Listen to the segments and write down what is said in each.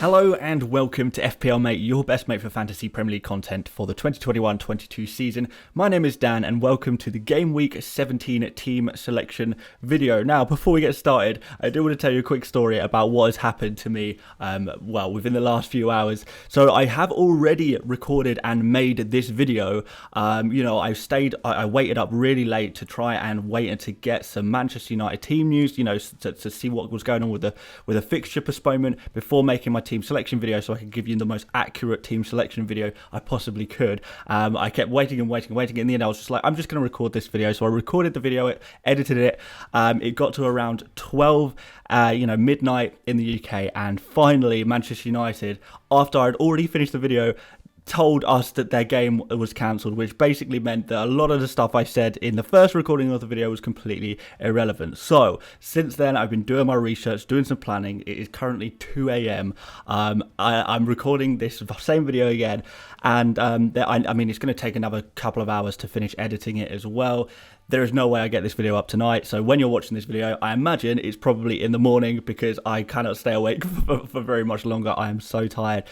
Hello and welcome to FPL Mate, your best mate for fantasy Premier League content for the 2021-22 season. My name is Dan and welcome to the Game Week 17 team selection video. Now, before we get started, I do want to tell you a quick story about what has happened to me, within the last few hours. So I have already recorded and made this video. I waited up really late to try and wait to get some Manchester United team news, to see what was going on with a fixture postponement before making my team selection video, so I could give you the most accurate team selection video I possibly could. I kept waiting. In the end, I was just like, I'm just going to record this video. So I recorded the video, edited it. It got to around 12, midnight in the UK, and finally Manchester United, after I'd already finished the video, told us that their game was cancelled, which basically meant that a lot of the stuff I said in the first recording of the video was completely irrelevant. So since then, I've been doing my research, doing some planning. It is currently 2 a.m. I'm recording this same video again, and it's going to take another couple of hours to finish editing it as well. There is no way I get this video up tonight, so when you're watching this video, I imagine it's probably in the morning because I cannot stay awake for very much longer. I am so tired.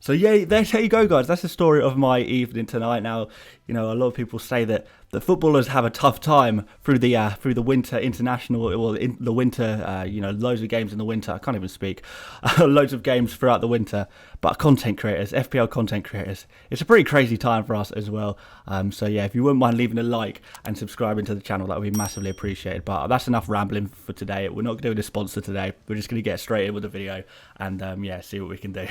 So yeah, there you go, guys. That's the story of my evening tonight. Now, a lot of people say that the footballers have a tough time through the winter international, or in the winter, loads of games in the winter. I can't even speak. Loads of games throughout the winter. But content creators, FPL content creators, it's a pretty crazy time for us as well. So yeah, if you wouldn't mind leaving a like and subscribing to the channel, that would be massively appreciated. But that's enough rambling for today. We're not doing a sponsor today. We're just going to get straight in with the video and see what we can do.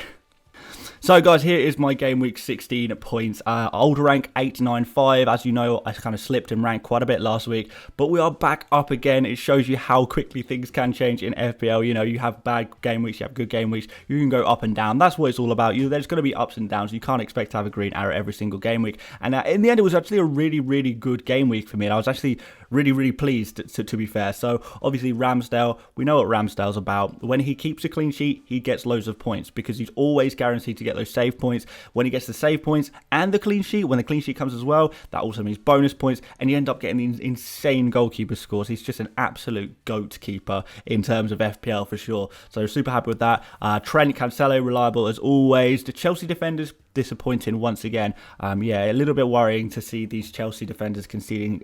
So guys, here is my game week 16 points. Old rank 895. As you know, I kind of slipped in rank quite a bit last week, but we are back up again. It shows you how quickly things can change in FPL. You have bad game weeks, you have good game weeks. You can go up and down. That's what it's all about. There's going to be ups and downs. You can't expect to have a green arrow every single game week. And in the end, it was actually a really, really good game week for me. And I was actually really, really pleased, to be fair. So obviously Ramsdale, we know what Ramsdale's about. When he keeps a clean sheet, he gets loads of points because he's always guaranteed to get those save points. When he gets the save points and the clean sheet, when the clean sheet comes as well, that also means bonus points, and you end up getting these insane goalkeeper scores. He's just an absolute goat keeper in terms of FPL for sure. So super happy with that. Trent, Cancelo, reliable as always. The Chelsea defenders, disappointing once again. A little bit worrying to see these Chelsea defenders conceding,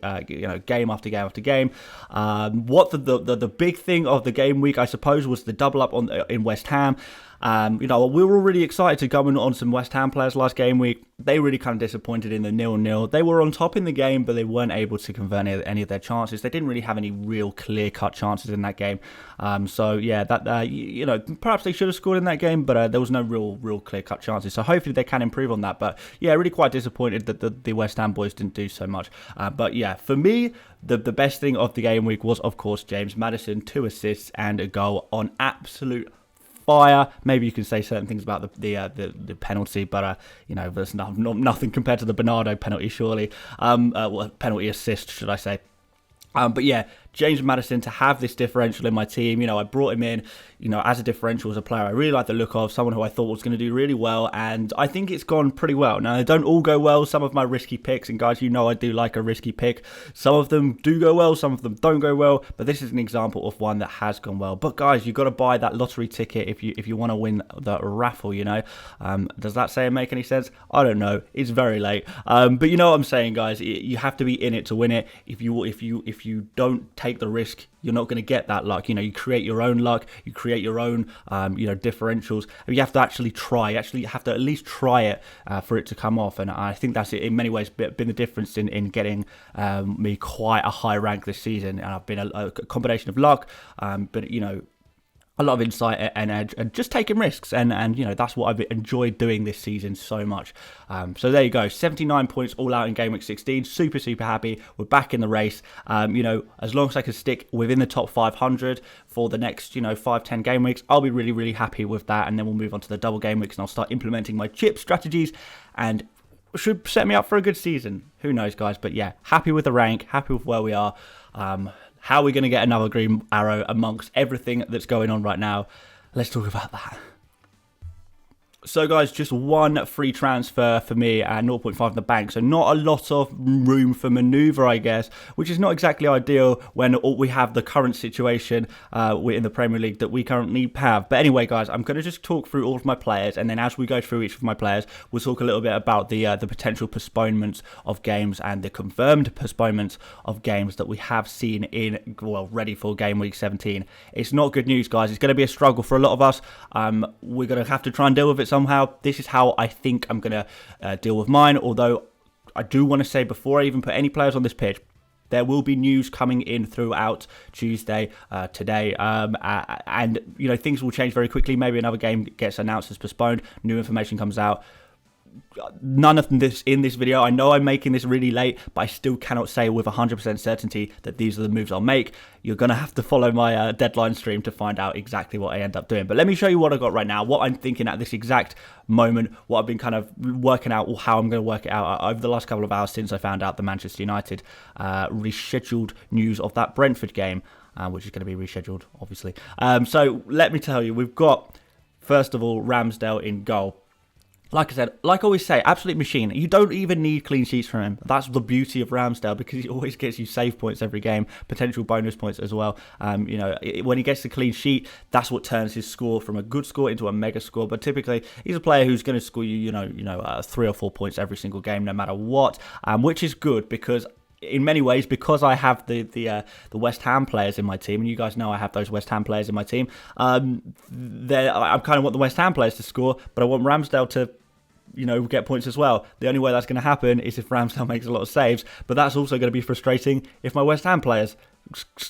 game after game after game. What the big thing of the game week, I suppose, was the double up in West Ham. We were already excited to go on some West Ham players last game week. They really kind of disappointed in the 0-0. They were on top in the game, but they weren't able to convert any of their chances. They didn't really have any real clear-cut chances in that game. Perhaps they should have scored in that game, but there was no real clear-cut chances. So hopefully they can improve on that. But yeah, really quite disappointed that the West Ham boys didn't do so much. For me, the best thing of the game week was, of course, James Maddison, 2 assists and a goal on absolute fire. Maybe you can say certain things about the penalty, but there's nothing compared to the Bernardo penalty, surely. Penalty assist, should I say? James Maddison, to have this differential in my team, I brought him in, as a differential, as a player I really like the look of, someone who I thought was going to do really well, and I think it's gone pretty well. Now, they don't all go well. Some of my risky picks, and guys, I do like a risky pick. Some of them do go well, some of them don't go well, but this is an example of one that has gone well. But guys, you've got to buy that lottery ticket if you want to win the raffle, Does that say and make any sense? I don't know. It's very late. But you know what I'm saying, guys. You have to be in it to win it. If you don't take the risk, you're not going to get that luck. You create your own luck, you create your own differentials. You have to actually try. You actually have to at least try it for it to come off, and I think that's in many ways been the difference in getting me quite a high rank this season. And I've been a combination of luck, but a lot of insight and edge, and just taking risks, and that's what I've enjoyed doing this season so much. So there you go, 79 points all out in Game Week 16. Super happy. We're back in the race. As long as I can stick within the top 500 for the next 5-10 game weeks, I'll be really happy with that. And then we'll move on to the double game weeks, and I'll start implementing my chip strategies, and should set me up for a good season. Who knows, guys? But yeah, happy with the rank, happy with where we are. How are we going to get another green arrow amongst everything that's going on right now? Let's talk about that. So guys, just one free transfer for me at 0.5 in the bank, so not a lot of room for manoeuvre, I guess, which is not exactly ideal when we have the current situation in the Premier League that we currently have. But anyway guys, I'm going to just talk through all of my players, and then as we go through each of my players, we'll talk a little bit about the potential postponements of games and the confirmed postponements of games that we have seen ready for Game Week 17. It's not good news, guys. It's going to be a struggle for a lot of us. We're going to have to try and deal with it somehow. This is how I think I'm going to deal with mine, although I do want to say before I even put any players on this pitch, there will be news coming in throughout Tuesday, today, and things will change very quickly. Maybe another game gets announced as postponed, new information comes out. None of this in this video. I know I'm making this really late, but I still cannot say with 100% certainty that these are the moves I'll make. You're going to have to follow my deadline stream to find out exactly what I end up doing. But let me show you what I got right now, what I'm thinking at this exact moment, what I've been kind of working out, or how I'm going to work it out over the last couple of hours since I found out the Manchester United rescheduled news of that Brentford game, which is going to be rescheduled, obviously. So let me tell you, we've got, first of all, Ramsdale in goal. Like I said, like I always say, absolute machine. You don't even need clean sheets from him. That's the beauty of Ramsdale, because he always gets you save points every game, potential bonus points as well. When he gets the clean sheet, that's what turns his score from a good score into a mega score. But typically, he's a player who's going to score you, 3 or 4 points every single game, no matter what, which is good because, in many ways, because I have the West Ham players in my team, and you guys know I have those West Ham players in my team, I kind of want the West Ham players to score, but I want Ramsdale to get points as well. The only way that's going to happen is if Ramsdale makes a lot of saves, but that's also going to be frustrating if my West Ham players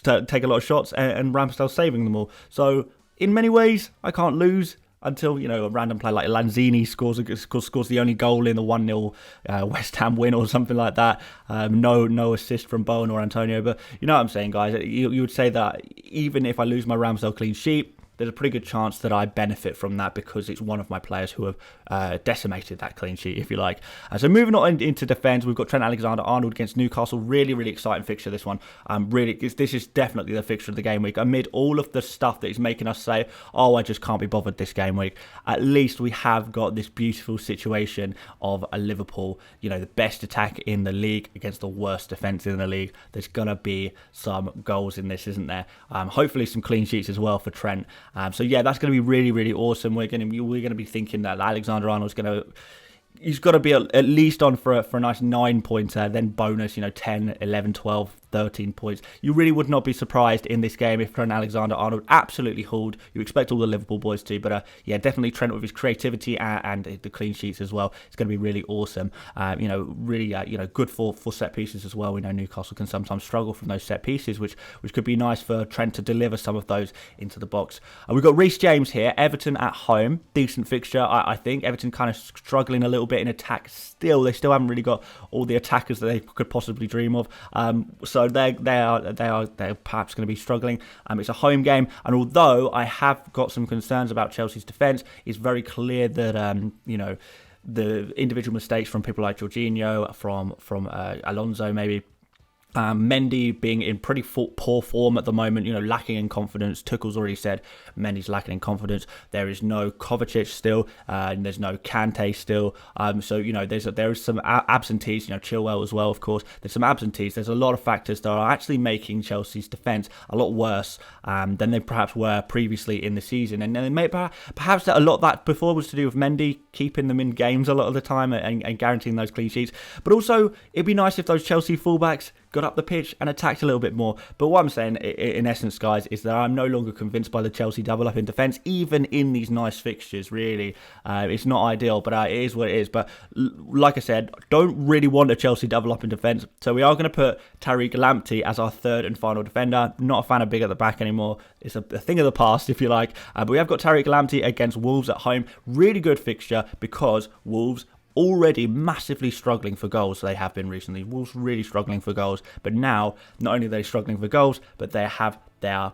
take a lot of shots and Ramsdale's saving them all. So in many ways, I can't lose until, a random player like Lanzini scores the only goal in the 1-0 West Ham win or something like that. No assist from Bowen or Antonio. But you know what I'm saying, guys? You would say that even if I lose my Ramsdale clean sheet, there's a pretty good chance that I benefit from that because it's one of my players who have decimated that clean sheet, if you like. So moving on into defence, we've got Trent Alexander-Arnold against Newcastle. Really, really exciting fixture, this one. This is definitely the fixture of the game week. Amid all of the stuff that is making us say, oh, I just can't be bothered this game week, at least we have got this beautiful situation of a Liverpool, the best attack in the league against the worst defence in the league. There's going to be some goals in this, isn't there? Hopefully some clean sheets as well for Trent. So yeah, that's going to be really, really awesome. We're going to be thinking that Alexander-Arnold's he's got to be at least on for a nice 9-pointer, then bonus, 10, 11, 12, 13 points. You really would not be surprised in this game if Trent Alexander-Arnold absolutely hauled. You expect all the Liverpool boys to, but yeah, definitely Trent with his creativity and the clean sheets as well. It's going to be really awesome. Really, good for set pieces as well. We know Newcastle can sometimes struggle from those set pieces, which could be nice for Trent to deliver some of those into the box. We've got Reece James here, Everton at home. Decent fixture, I think. Everton kind of struggling a little bit in attack still. They still haven't really got all the attackers that they could possibly dream of. So they're perhaps going to be struggling. It's a home game, and although I have got some concerns about Chelsea's defence, it's very clear that the individual mistakes from people like Jorginho, from Alonso maybe, Mendy being in pretty poor form at the moment, lacking in confidence. Tuchel's already said Mendy's lacking in confidence. There is no Kovacic still, and there's no Kante still. So there is some absentees. Chilwell as well, of course. There's some absentees. There's a lot of factors that are actually making Chelsea's defence a lot worse than they perhaps were previously in the season. And then perhaps that a lot of that before was to do with Mendy keeping them in games a lot of the time and guaranteeing those clean sheets. But also, it'd be nice if those Chelsea fullbacks got up the pitch and attacked a little bit more. But what I'm saying, in essence, guys, is that I'm no longer convinced by the Chelsea double up in defence, even in these nice fixtures, really. It's not ideal, but it is what it is. But like I said, don't really want a Chelsea double up in defence. So we are going to put Tariq Lamptey as our third and final defender. Not a fan of big at the back anymore. It's a thing of the past, if you like. But we have got Tariq Lamptey against Wolves at home. Really good fixture because Wolves already massively struggling for goals. They have been recently. Wolves really struggling for goals. But now, not only are they struggling for goals, but they have their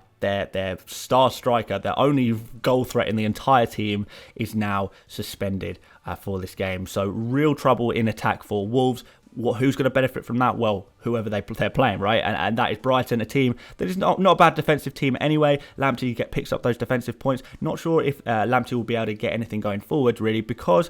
star striker, their only goal threat in the entire team, is now suspended for this game. So real trouble in attack for Wolves. who's going to benefit from that? Well, whoever they're playing, right? And that is Brighton, a team that is not a bad defensive team anyway. Lamptey picks up those defensive points. Not sure if Lamptey will be able to get anything going forward, really, because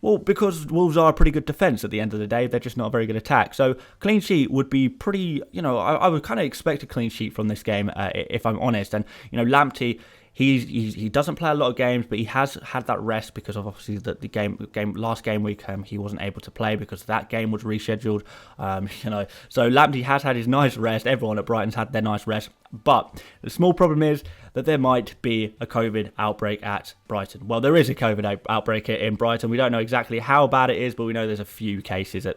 Wolves are a pretty good defence at the end of the day. They're just not a very good attack. So clean sheet would be pretty, I would kind of expect a clean sheet from this game, if I'm honest. And, Lamptey, he doesn't play a lot of games, but he has had that rest because of obviously the last game week he wasn't able to play because that game was rescheduled. So Lamptey has had his nice rest. Everyone at Brighton's had their nice rest, but the small problem is that there might be a COVID outbreak at Brighton. Well, there is a COVID outbreak in Brighton. We don't know exactly how bad it is, but we know there's a few cases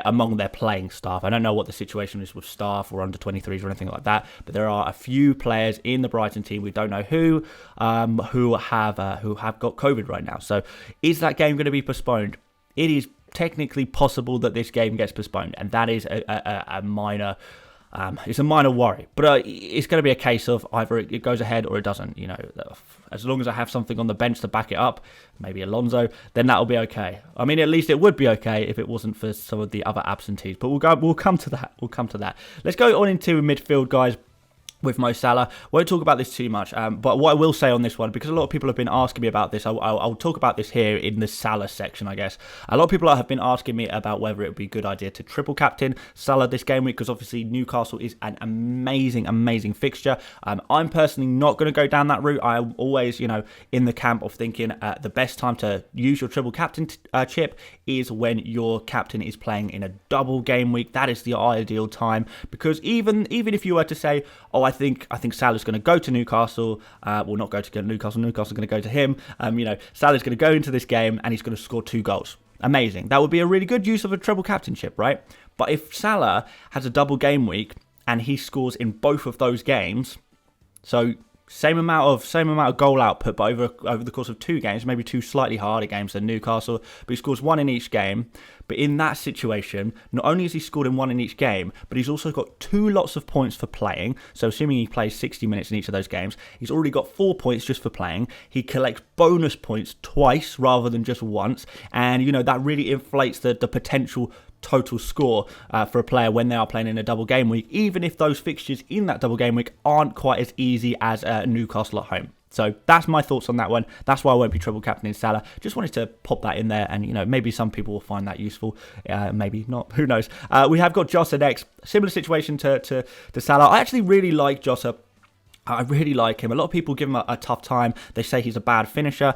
among their playing staff. I don't know what the situation is with staff or under 23s or anything like that, but there are a few players in the Brighton team, we don't know who have got COVID right now. So is that game going to be postponed? It is technically possible that this game gets postponed, and that is a minor. It's a minor worry, but it's going to be a case of either it goes ahead or it doesn't. As long as I have something on the bench to back it up, maybe Alonso, then that'll be okay. I mean, at least it would be okay if it wasn't for some of the other absentees. But we'll come to that. Let's go on into midfield, guys. With Mo Salah. Won't talk about this too much, but what I will say on this one, because a lot of people have been asking me about this, I'll talk about this here in the Salah section, I guess. A lot of people have been asking me about whether it would be a good idea to triple captain Salah this game week, because obviously Newcastle is an amazing fixture. I'm personally not going to go down that route. I'm always, in the camp of thinking the best time to use your triple captain chip is when your captain is playing in a double game week. That is the ideal time, because even if you were to say, I think Salah's going to go to Newcastle. Not go to Newcastle. Newcastle's going to go to him. Salah's going to go into this game and he's going to score 2 goals. Amazing. That would be a really good use of a treble captainship, right? But if Salah has a double game week and he scores in both of those games, so same amount of goal output, but over the course of 2 games, maybe 2 slightly harder games than Newcastle, but he scores 1 in each game. But in that situation, not only has he scored in 1 in each game, but he's also got 2 lots of points for playing. So assuming he plays 60 minutes in each of those games, he's already got 4 points just for playing. He collects bonus points twice rather than just once, and that really inflates the potential total score for a player when they are playing in a double game week, even if those fixtures in that double game week aren't quite as easy as Newcastle at home. So that's my thoughts on that one. That's why I won't be triple captaining Salah. Just wanted to pop that in there, and maybe some people will find that useful, maybe not. Who knows? We have got Jota next. Similar situation to Salah. I actually really like Jota. I really like him. A lot of people give him a tough time. They say he's a bad finisher.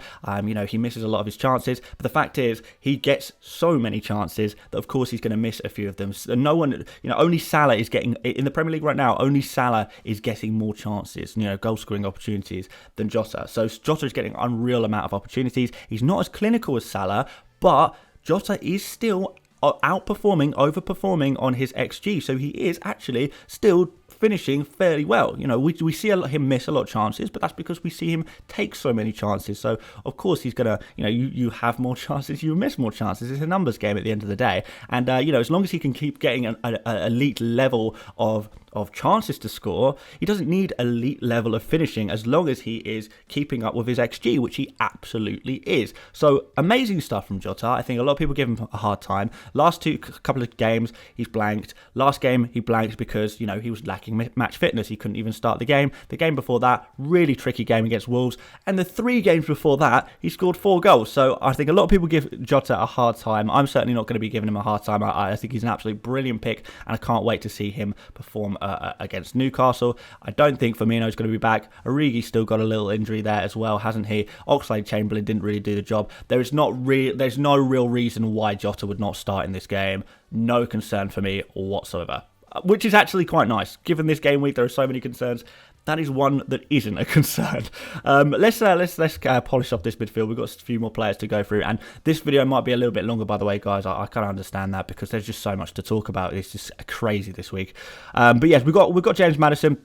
He misses a lot of his chances. But the fact is, he gets so many chances that, of course, he's going to miss a few of them. So no one, only Salah is getting, in the Premier League right now, only Salah is getting more chances, goal-scoring opportunities than Jota. So Jota is getting an unreal amount of opportunities. He's not as clinical as Salah, but Jota is still overperforming on his XG. So he is actually still finishing fairly well. We see him miss a lot of chances, but that's because we see him take so many chances. So of course he's gonna, you have more chances, you miss more chances. It's a numbers game at the end of the day, and as long as he can keep getting an elite level of chances to score, he doesn't need elite level of finishing as long as he is keeping up with his XG, which he absolutely is. So amazing stuff from Jota. I think a lot of people give him a hard time. Last couple of games he's blanked. Last game he blanked because he was lacking match fitness. He couldn't even start the game. The game before that, really tricky game against Wolves, and the 3 games before that he scored 4 goals. So I think a lot of people give Jota a hard time. I'm certainly not going to be giving him a hard time. I think he's an absolutely brilliant pick, and I can't wait to see him perform against Newcastle. I don't think Firmino's going to be back. Origi's still got a little injury there as well, hasn't he? Oxlade-Chamberlain didn't really do the job. There's no real reason why Jota would not start in this game. No concern for me whatsoever, which is actually quite nice. Given this game week, there are so many concerns. That is one that isn't a concern. Let's polish off this midfield. We've got a few more players to go through, and this video might be a little bit longer, by the way, guys. I kind of understand that because there's just so much to talk about. It's just crazy this week. But yes, we've got James Maddison.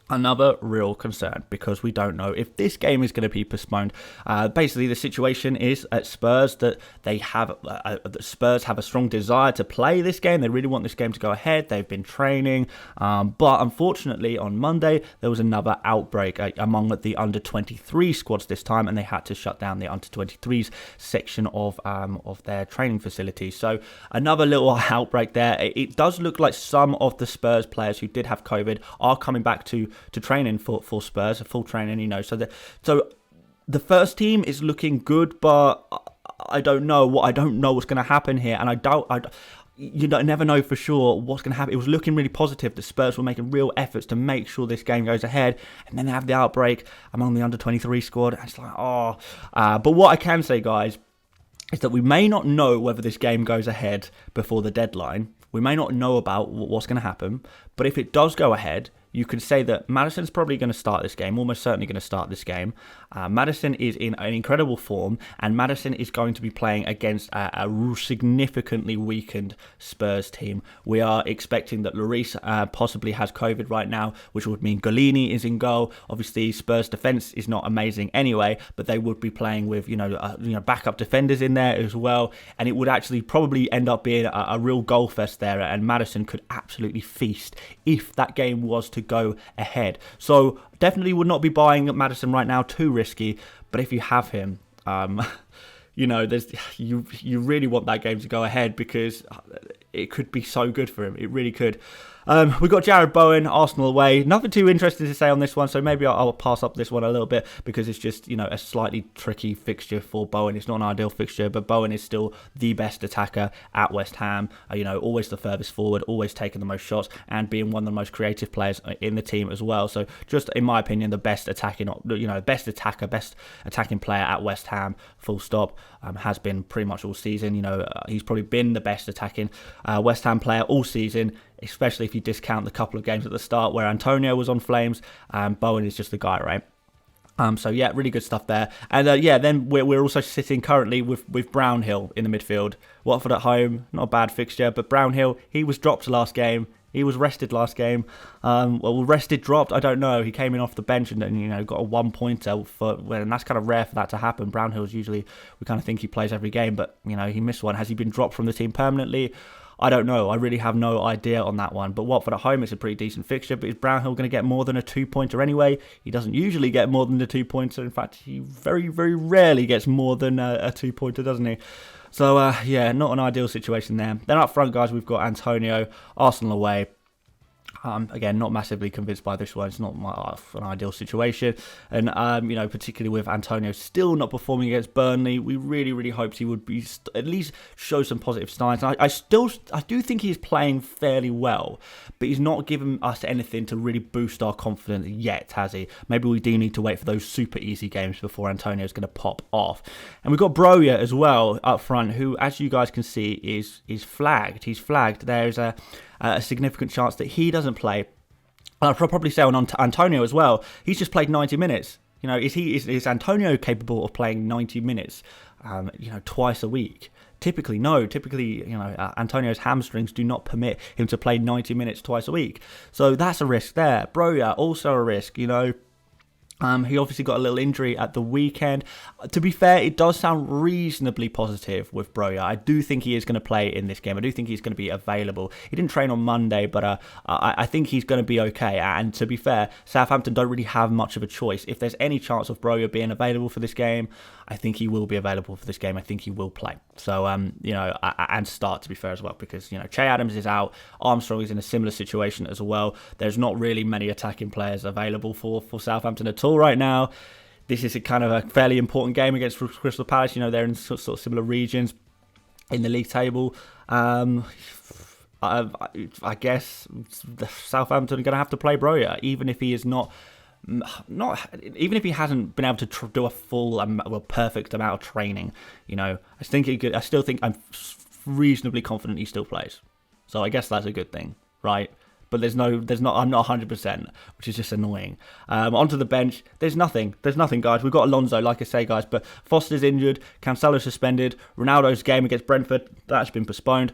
Another real concern, because we don't know if this game is going to be postponed. Basically, the situation is at Spurs that Spurs have a strong desire to play this game. They really want this game to go ahead. They've been training, but unfortunately, on Monday there was another outbreak among the under-23 squads this time, and they had to shut down the under-23s section of their training facility. So another little outbreak there. It does look like some of the Spurs players who did have COVID are coming back to training for Spurs, full training, So the first team is looking good, but I don't know what's going to happen here, and you never know for sure what's going to happen. It was looking really positive. The Spurs were making real efforts to make sure this game goes ahead, and then they have the outbreak among the under-23 squad. And it's like, but what I can say, guys, is that we may not know whether this game goes ahead before the deadline. We may not know about what's going to happen, but if it does go ahead, you could say that Maddison's probably going to start this game, almost certainly going to start this game. Maddison is in an incredible form, and Maddison is going to be playing against a significantly weakened Spurs team. We are expecting that Lloris possibly has COVID right now, which would mean Golini is in goal. Obviously, Spurs defence is not amazing anyway, but they would be playing with backup defenders in there as well, and it would actually probably end up being a real goal fest there, and Maddison could absolutely feast if that game was to go ahead. So definitely would not be buying Maddison right now, too risky, but if you have him, you really want that game to go ahead, because it could be so good for him. It really could. We've got Jared Bowen, Arsenal away. Nothing too interesting to say on this one, so maybe I'll pass up this one a little bit, because it's just, a slightly tricky fixture for Bowen. It's not an ideal fixture, but Bowen is still the best attacker at West Ham. Always the furthest forward, always taking the most shots, and being one of the most creative players in the team as well. So just, in my opinion, the best attacking, best attacking player at West Ham, full stop. Has been pretty much all season. He's probably been the best attacking West Ham player all season, especially if you discount the couple of games at the start where Antonio was on flames. Bowen is just the guy, right? So yeah, really good stuff there. And then we're also sitting currently with Brownhill in the midfield. Watford at home, not a bad fixture, but Brownhill, he was dropped last game. He was rested last game. Rested, dropped, I don't know. He came in off the bench and got a 1-pointer, and that's kind of rare for that to happen. Brownhill's usually, we kind of think he plays every game, but he missed one. Has he been dropped from the team permanently? I don't know. I really have no idea on that one. But Watford at home, it's a pretty decent fixture. But is Brownhill going to get more than a 2-pointer anyway? He doesn't usually get more than a 2-pointer. In fact, he very, very rarely gets more than a 2-pointer, doesn't he? So, not an ideal situation there. Then up front, guys, we've got Antonio, Arsenal away. Again, not massively convinced by this one. It's not an ideal situation. And, particularly with Antonio still not performing against Burnley, we really, really hoped he would be at least show some positive signs. And I do think he's playing fairly well, but he's not given us anything to really boost our confidence yet, has he? Maybe we do need to wait for those super easy games before Antonio's going to pop off. And we've got Broja as well up front, who, as you guys can see, is flagged. He's flagged. There's a significant chance that he doesn't play. I'll probably say on Antonio as well. He's just played 90 minutes. Is Antonio capable of playing 90 minutes? Twice a week? Typically, no. Typically, Antonio's hamstrings do not permit him to play 90 minutes twice a week. So that's a risk there. Broja, also a risk. He obviously got a little injury at the weekend. To be fair, it does sound reasonably positive with Broja. I do think he is going to play in this game. I do think he's going to be available. He didn't train on Monday, but I think he's going to be okay. And to be fair, Southampton don't really have much of a choice. If there's any chance of Broja being available for this game, I think he will be available for this game. I think he will play. So, and start, to be fair, as well, because, Che Adams is out. Armstrong is in a similar situation as well. There's not really many attacking players available for Southampton at all right now. This is a kind of a fairly important game against Crystal Palace. They're in sort of similar regions in the league table. I guess the Southampton are going to have to play Broja, even if he is not even if he hasn't been able to do a full, perfect amount of training. I still think I'm reasonably confident he still plays. So I guess that's a good thing, right? But I'm not 100%, which is just annoying. Onto the bench, there's nothing, guys. We've got Alonso, like I say, guys, but Foster's injured, Cancelo suspended, Ronaldo's game against Brentford, that's been postponed.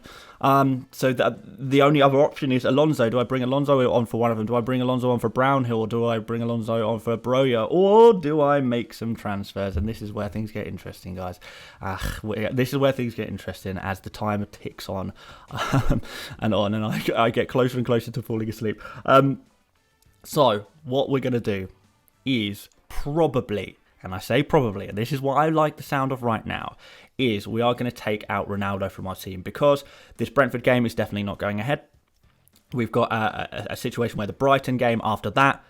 So the only other option is Alonso. Do I bring Alonso on for one of them? Do I bring Alonso on for Brownhill? Or do I bring Alonso on for Broja? Or do I make some transfers? And this is where things get interesting, guys. This is where things get interesting as the time ticks on and on, and I get closer and closer to falling asleep. So what we're going to do is probably, and I say probably, and this is what I like the sound of right now, is we are going to take out Ronaldo from our team because this Brentford game is definitely not going ahead. We've got a situation where the Brighton game after that,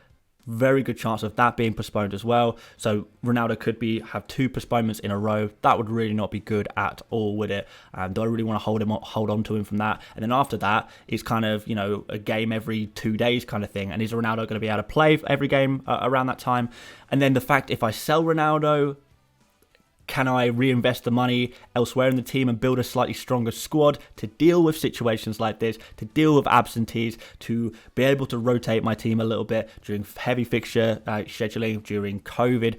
very good chance of that being postponed as well. So Ronaldo could have 2 postponements in a row. That would really not be good at all, would it? Do I really want to hold on to him from that? And then after that, it's kind of, a game every 2 days kind of thing. And is Ronaldo going to be able to play every game around that time? And then the fact, if I sell Ronaldo, can I reinvest the money elsewhere in the team and build a slightly stronger squad to deal with situations like this, to deal with absentees, to be able to rotate my team a little bit during heavy fixture scheduling, during COVID,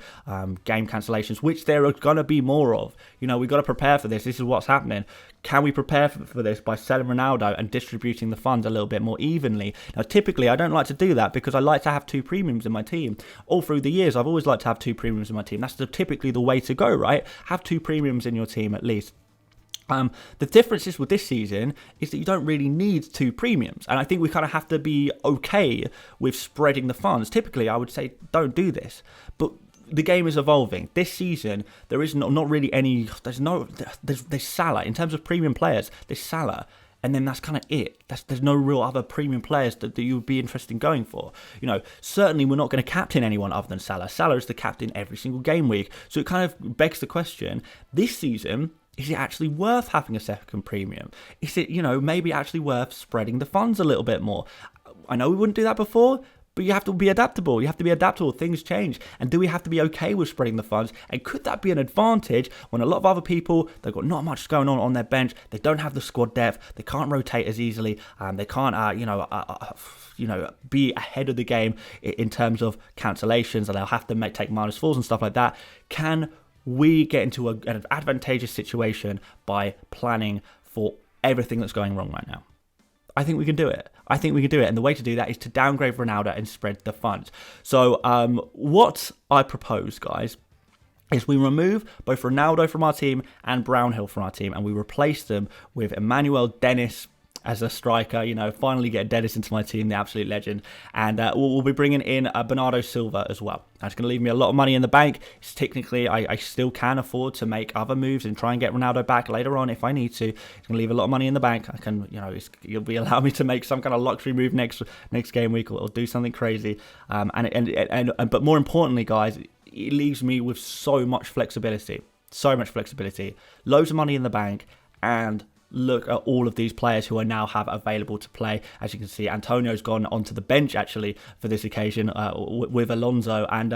game cancellations, which there are going to be more of. We've got to prepare for this. This is what's happening. Can we prepare for this by selling Ronaldo and distributing the funds a little bit more evenly? Now, typically, I don't like to do that because I like to have 2 premiums in my team. All through the years, I've always liked to have 2 premiums in my team. That's typically the way to go, right? Have 2 premiums in your team at least. The difference is with this season is that you don't really need 2 premiums. And I think we kind of have to be okay with spreading the funds. Typically, I would say don't do this. But the game is evolving. This season, there is not really any. There's Salah in terms of premium players. There's Salah, and then that's kind of it. There's no real other premium players that you would be interested in going for. Certainly we're not going to captain anyone other than Salah. Salah is the captain every single game week, so it kind of begs the question: this season, is it actually worth having a second premium? Is it maybe actually worth spreading the funds a little bit more? I know we wouldn't do that before. But you have to be adaptable. You have to be adaptable. Things change. And do we have to be okay with spreading the funds? And could that be an advantage when a lot of other people, they've got not much going on their bench. They don't have the squad depth. They can't rotate as easily. They can't, be ahead of the game in terms of cancellations. And they'll have to take -4s and stuff like that. Can we get into an advantageous situation by planning for everything that's going wrong right now? I think we can do it. And the way to do that is to downgrade Ronaldo and spread the funds. So what I propose, guys, is we remove both Ronaldo from our team and Brownhill from our team, and we replace them with Emmanuel Dennis as a striker. Finally get Dennis into my team, the absolute legend. And we'll be bringing in Bernardo Silva as well. That's going to leave me a lot of money in the bank. It's technically, I still can afford to make other moves and try and get Ronaldo back later on if I need to. It's going to leave a lot of money in the bank. I can, you'll be allowing me to make some kind of luxury move next game week or do something crazy. But more importantly, guys, it leaves me with so much flexibility. Loads of money in the bank, and look at all of these players who I now have available to play. As you can see, Antonio's gone onto the bench actually for this occasion with Alonso, and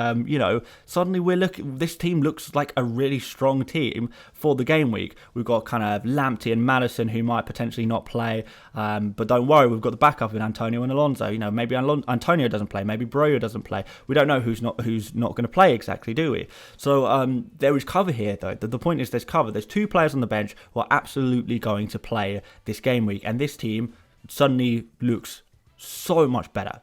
suddenly this team looks like a really strong team for the game week. We've got kind of Lamptey and Madison who might potentially not play, but don't worry, we've got the backup in Antonio and Alonso. Maybe Antonio doesn't play, maybe Broja doesn't play. We don't know who's not going to play exactly, do we? So there is cover here, though. The point is there's cover. There's 2 players on the bench who are absolutely going to play this game week, and this team suddenly looks so much better.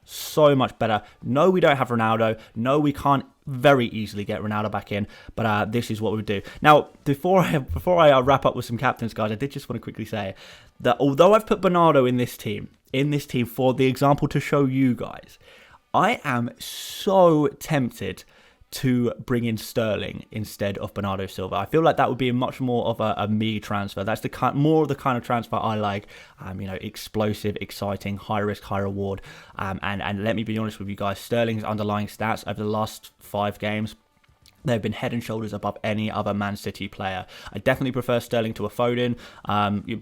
No, we don't have Ronaldo. No, we can't very easily get Ronaldo back in, but this is what we do. Now, before I wrap up with some captains, guys, I did just want to quickly say that although I've put Bernardo in this team for the example to show you guys, I am so tempted to bring in Sterling instead of Bernardo Silva. I feel like that would be much more of a me transfer. That's more of the kind of transfer I like. Explosive, exciting, high risk, high reward. And let me be honest with you guys, Sterling's underlying stats over the last 5 games, they've been head and shoulders above any other Man City player. I definitely prefer Sterling to a Foden,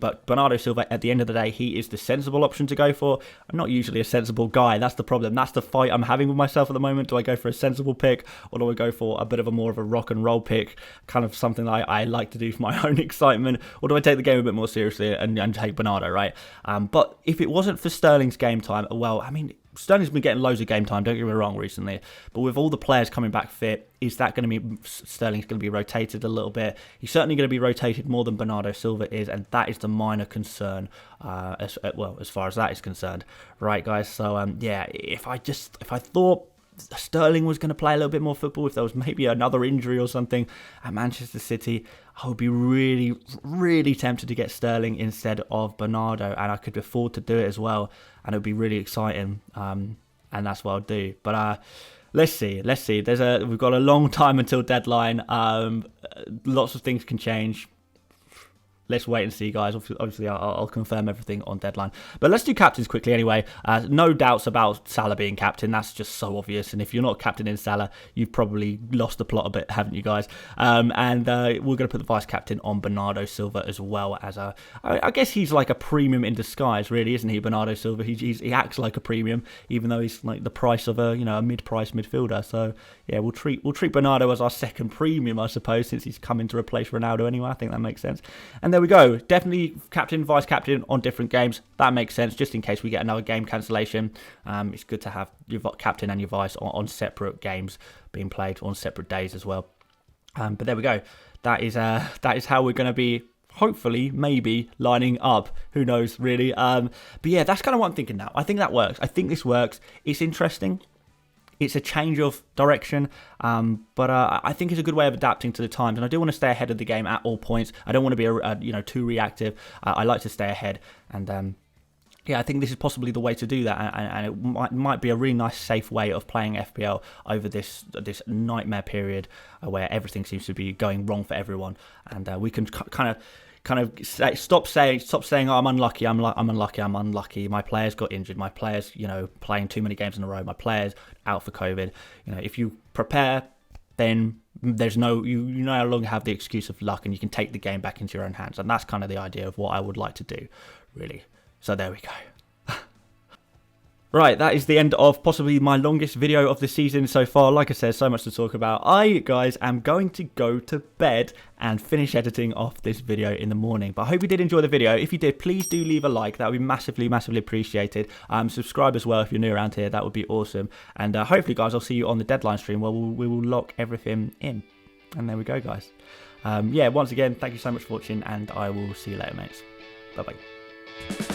but Bernardo Silva, at the end of the day, he is the sensible option to go for. I'm not usually a sensible guy. That's the problem. That's the fight I'm having with myself at the moment. Do I go for a sensible pick, or do I go for a bit of a more of a rock and roll pick, kind of something that I like to do for my own excitement, or do I take the game a bit more seriously and take Bernardo, right? But if it wasn't for Sterling's game time, well, Sterling's been getting loads of game time, don't get me wrong, recently. But with all the players coming back fit, is that going to be... Sterling's going to be rotated a little bit. He's certainly going to be rotated more than Bernardo Silva is, and that is the minor concern, as far as that is concerned. Right, guys? So, yeah, if I thought Sterling was going to play a little bit more football, if there was maybe another injury or something at Manchester City, I would be really, really tempted to get Sterling instead of Bernardo, and I could afford to do it as well, and it would be really exciting, and that's what I'll do. But let's see. We've got a long time until deadline. Lots of things can change. Let's wait and see, guys. Obviously, I'll confirm everything on deadline. But let's do captains quickly anyway. No doubts about Salah being captain. That's just so obvious. And if you're not captain in Salah, you've probably lost the plot a bit, haven't you, guys? And we're going to put the vice-captain on Bernardo Silva as well. I guess he's like a premium in disguise, really, isn't he, Bernardo Silva? He acts like a premium, even though he's like the price of a mid-price midfielder. So, yeah, we'll treat Bernardo as our second premium, I suppose, since he's coming to replace Ronaldo anyway. I think that makes sense. And there we go. Definitely captain, vice-captain on different games. That makes sense, just in case we get another game cancellation. It's good to have your captain and your vice on separate games being played on separate days as well. But there we go. That is how we're going to be, hopefully, maybe, lining up. Who knows, really. But yeah, that's kind of what I'm thinking now. I think that works. I think this works. It's interesting. It's a change of direction, but I think it's a good way of adapting to the times, and I do want to stay ahead of the game at all points. I don't want to be too reactive. I like to stay ahead, and yeah, I think this is possibly the way to do that, and it might be a really nice, safe way of playing FPL over this nightmare period where everything seems to be going wrong for everyone, and we can kind of stop saying, oh, I'm unlucky, my players got injured, my players, playing too many games in a row, my players out for COVID. If you prepare, then there's you no longer have the excuse of luck, and you can take the game back into your own hands. And that's kind of the idea of what I would like to do, really. So there we go. Right, that is the end of possibly my longest video of the season so far. Like I said, so much to talk about. I, guys, am going to go to bed and finish editing off this video in the morning. But I hope you did enjoy the video. If you did, please do leave a like. That would be massively, massively appreciated. Subscribe as well if you're new around here. That would be awesome. And hopefully, guys, I'll see you on the deadline stream where we will lock everything in. And there we go, guys. Yeah, once again, thank you so much for watching, and I will see you later, mates. Bye-bye.